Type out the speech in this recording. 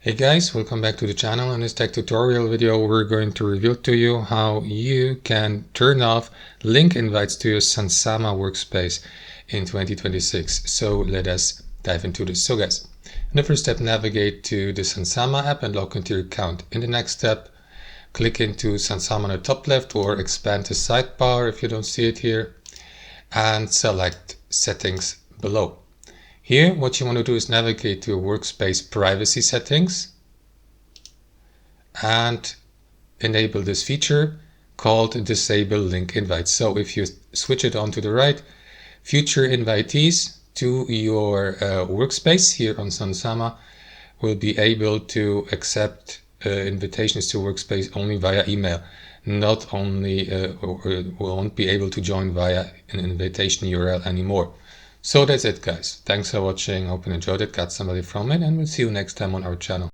Hey guys, welcome back to the channel. In this tech tutorial video, we're going to reveal to you how you can turn off link invites to your Sunsama Workspace in 2026. So let us dive into this. So guys, in the first step, navigate to the Sunsama app and log into your account. In the next step, click into Sunsama on the top left or expand the sidebar if you don't see it here and select settings below. Here, what you want to do is navigate to your workspace privacy settings and enable this feature called disable link invites. So if you switch it on to the right, future invitees to your workspace here on Sunsama will be able to accept invitations to workspace only via email, not only or won't be able to join via an invitation URL anymore. So that's it guys. Thanks for watching. Hope you enjoyed it, got somebody from it, and we'll see you next time on our channel.